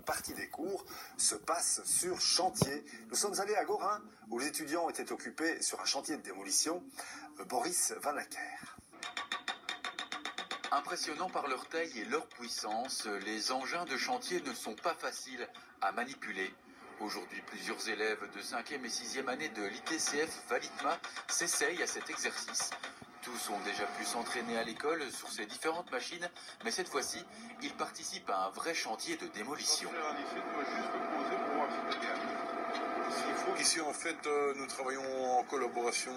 partie des cours se passe sur chantier. Nous sommes allés à Gorin, où les étudiants étaient occupés sur un chantier de démolition. Boris Van Acker. Impressionnants par leur taille et leur puissance, les engins de chantier ne sont pas faciles à manipuler. Aujourd'hui, plusieurs élèves de 5e et 6e année de l'ITCF Valitma s'essayent à cet exercice. Tous ont déjà pu s'entraîner à l'école sur ces différentes machines, mais cette fois-ci, ils participent à un vrai chantier de démolition. Ici, en fait, nous travaillons en collaboration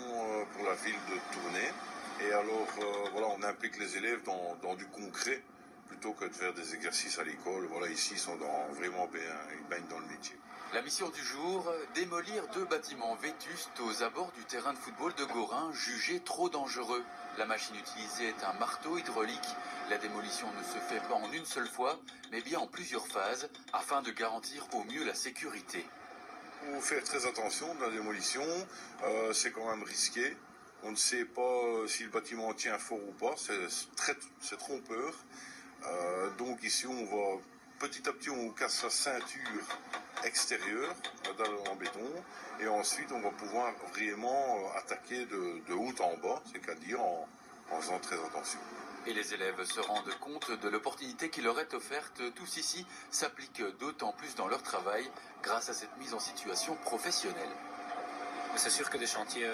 pour la ville de Tournai. Et alors, voilà, on implique les élèves dans du concret plutôt que de faire des exercices à l'école. Voilà, ici, ils sont vraiment bien, ils baignent dans le métier. La mission du jour, démolir 2 bâtiments vétustes aux abords du terrain de football de Gorin, jugés trop dangereux. La machine utilisée est un marteau hydraulique. La démolition ne se fait pas en une seule fois, mais bien en plusieurs phases, afin de garantir au mieux la sécurité. Il faut faire très attention dans la démolition, c'est quand même risqué. On ne sait pas si le bâtiment tient fort ou pas, c'est trompeur. Donc ici, on va petit à petit, on casse la ceinture extérieure en béton et ensuite on va pouvoir vraiment attaquer de haut en bas, c'est-à-dire en faisant très attention. Et les élèves se rendent compte de l'opportunité qui leur est offerte. Tous ici s'appliquent d'autant plus dans leur travail grâce à cette mise en situation professionnelle. C'est sûr que des chantiers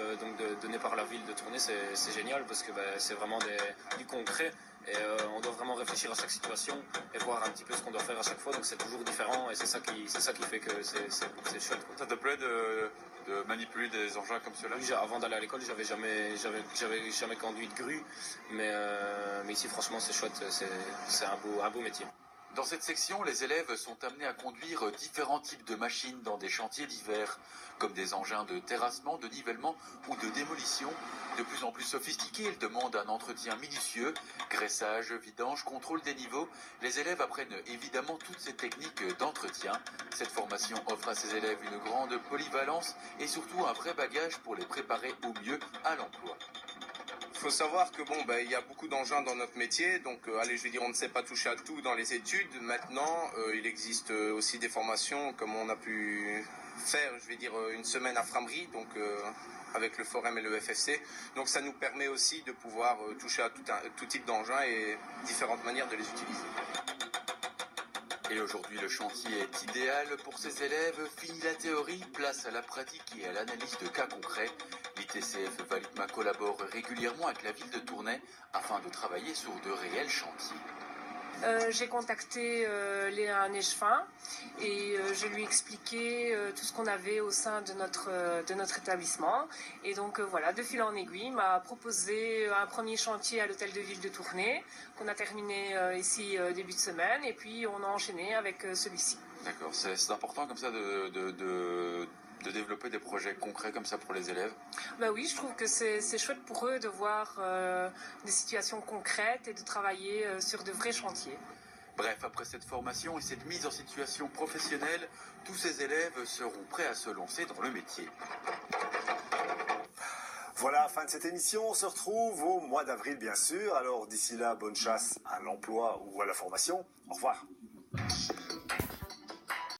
donnés par la ville de Tournai, c'est génial parce que c'est vraiment du concret et on doit vraiment réfléchir à chaque situation et voir un petit peu ce qu'on doit faire à chaque fois. Donc c'est toujours différent et c'est ça qui fait que c'est chouette. Ça te plaît de manipuler des engins comme cela? Oui, avant d'aller à l'école, j'avais jamais conduit de grue, mais ici franchement c'est chouette, c'est un beau métier. Dans cette section, les élèves sont amenés à conduire différents types de machines dans des chantiers divers, comme des engins de terrassement, de nivellement ou de démolition. De plus en plus sophistiqués, ils demandent un entretien minutieux, graissage, vidange, contrôle des niveaux. Les élèves apprennent évidemment toutes ces techniques d'entretien. Cette formation offre à ces élèves une grande polyvalence et surtout un vrai bagage pour les préparer au mieux à l'emploi. Il faut savoir que il y a beaucoup d'engins dans notre métier, donc on ne sait pas toucher à tout dans les études. Maintenant, il existe aussi des formations comme on a pu faire, une semaine à Framery, donc avec le Forum et le FFC. Donc ça nous permet aussi de pouvoir toucher à tout type d'engins et différentes manières de les utiliser. Et aujourd'hui, le chantier est idéal pour ces élèves. Fini la théorie, place à la pratique et à l'analyse de cas concrets. L'ITCF Valitma collabore régulièrement avec la ville de Tournai afin de travailler sur de réels chantiers. J'ai contacté Léa Nechefin et je lui ai expliqué tout ce qu'on avait au sein de notre établissement. Et donc voilà, de fil en aiguille, il m'a proposé un premier chantier à l'hôtel de ville de Tournai, qu'on a terminé ici début de semaine, et puis on a enchaîné avec celui-ci. D'accord, c'est important comme ça de développer des projets concrets comme ça pour les élèves? Bah oui, je trouve que c'est chouette pour eux de voir des situations concrètes et de travailler sur de vrais chantiers. Bref, après cette formation et cette mise en situation professionnelle, tous ces élèves seront prêts à se lancer dans le métier. Voilà, fin de cette émission. On se retrouve au mois d'avril, bien sûr. Alors d'ici là, bonne chasse à l'emploi ou à la formation. Au revoir.